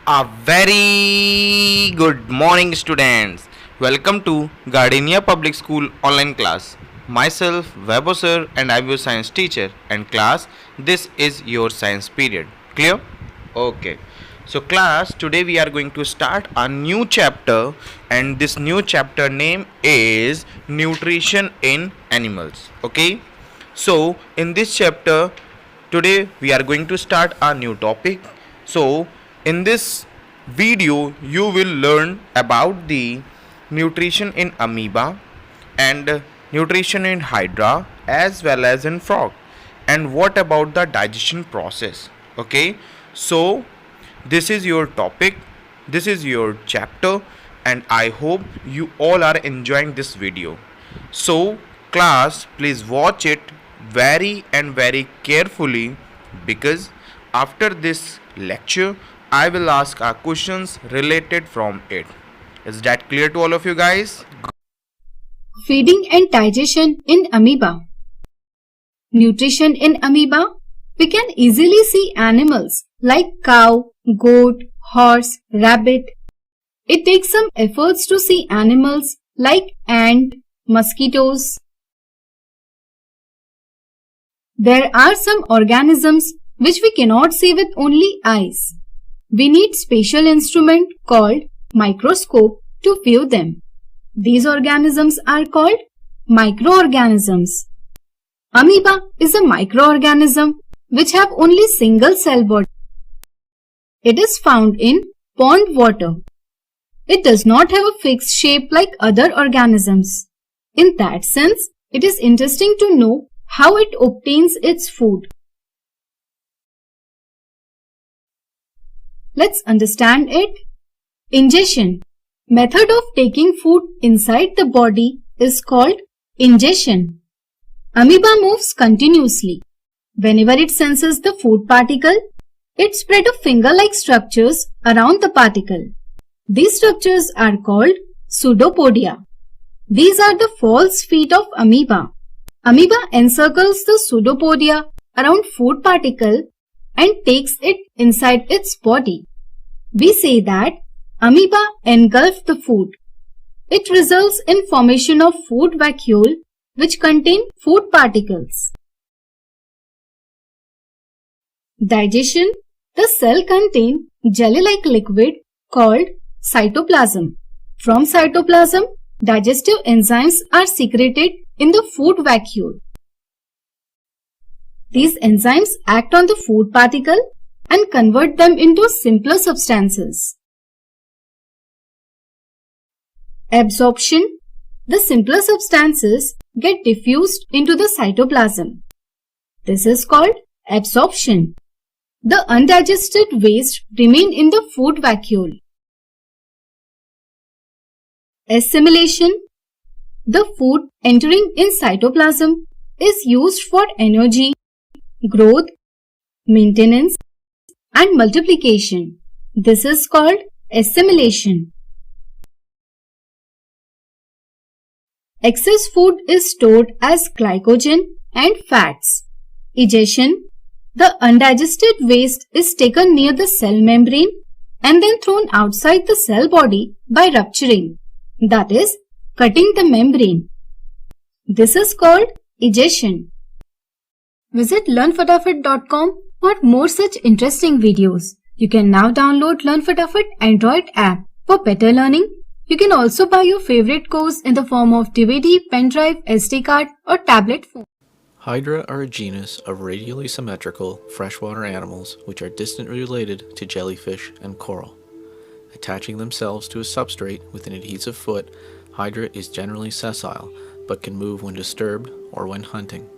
A very good morning, students. Welcome to Gardenia Public School online class. Myself, Webo sir, and I'm your science teacher. And class, this is your science period. Clear? Okay. So, class, today we are going to start a new chapter, and this new chapter name is Nutrition in Animals. Okay. So, in this chapter, today we are going to start a new topic. So, in this video, you will learn about the nutrition in amoeba and nutrition in hydra as well as in frog, and what about the digestion process. Okay, so this is your topic, this is your chapter, and I hope you all are enjoying this video. So, class, please watch it very and very carefully, because after this lecture I will ask our questions related from it. Is that clear to all of you guys? Feeding and digestion in amoeba. Nutrition in amoeba. We can easily see animals like cow, goat, horse, rabbit. It takes some efforts to see animals like ant, mosquitoes. There are some organisms which we cannot see with only eyes. We need special instrument called microscope to view them. These organisms are called microorganisms. Amoeba is a microorganism which have only single cell body. It is found in pond water. It does not have a fixed shape like other organisms. In that sense, it is interesting to know how it obtains its food. Let's understand it. Ingestion. Method of taking food inside the body is called ingestion. Amoeba moves continuously. Whenever it senses the food particle, it spreads finger-like structures around the particle. These structures are called pseudopodia. These are the false feet of amoeba. Amoeba encircles the pseudopodia around food particle and takes it inside its body. We say that amoeba engulfs the food. It results in formation of food vacuole which contain food particles. Digestion. The cell contains jelly-like liquid called cytoplasm. From cytoplasm, digestive enzymes are secreted in the food vacuole. These enzymes act on the food particle and convert them into simpler substances. Absorption. The simpler substances get diffused into the cytoplasm. This is called absorption. The undigested waste remain in the food vacuole. Assimilation. The food entering in cytoplasm is used for energy, growth, maintenance, and multiplication. This is called assimilation. Excess food is stored as glycogen and fats. Egestion. The undigested waste is taken near the cell membrane and then thrown outside the cell body by rupturing, that is, cutting the membrane. This is called egestion. Visit learnfatafit.com for more such interesting videos. You can now download LearnFatafit Android app for better learning. You can also buy your favorite course in the form of DVD, pen drive, SD card or tablet phone. Hydra are a genus of radially symmetrical freshwater animals which are distantly related to jellyfish and coral. Attaching themselves to a substrate with an adhesive foot, Hydra is generally sessile but can move when disturbed or when hunting.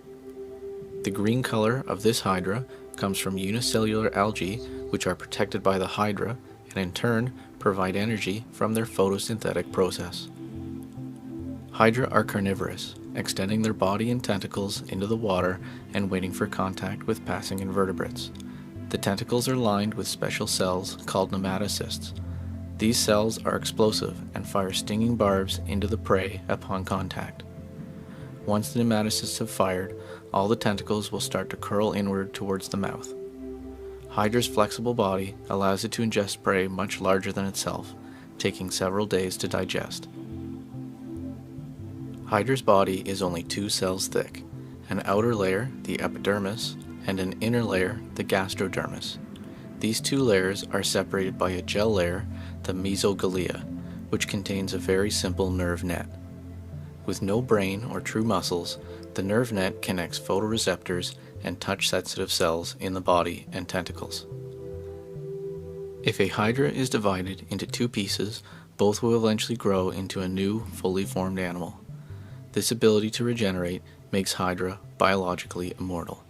The green color of this Hydra comes from unicellular algae which are protected by the Hydra and in turn provide energy from their photosynthetic process. Hydra are carnivorous, extending their body and tentacles into the water and waiting for contact with passing invertebrates. The tentacles are lined with special cells called nematocysts. These cells are explosive and fire stinging barbs into the prey upon contact. Once the nematocysts have fired, all the tentacles will start to curl inward towards the mouth. Hydra's flexible body allows it to ingest prey much larger than itself, taking several days to digest. Hydra's body is only 2 cells thick, an outer layer, the epidermis, and an inner layer, the gastrodermis. These 2 layers are separated by a gel layer, the mesoglia, which contains a very simple nerve net. With no brain or true muscles, the nerve net connects photoreceptors and touch-sensitive cells in the body and tentacles. If a hydra is divided into 2 pieces, both will eventually grow into a new, fully formed animal. This ability to regenerate makes Hydra biologically immortal.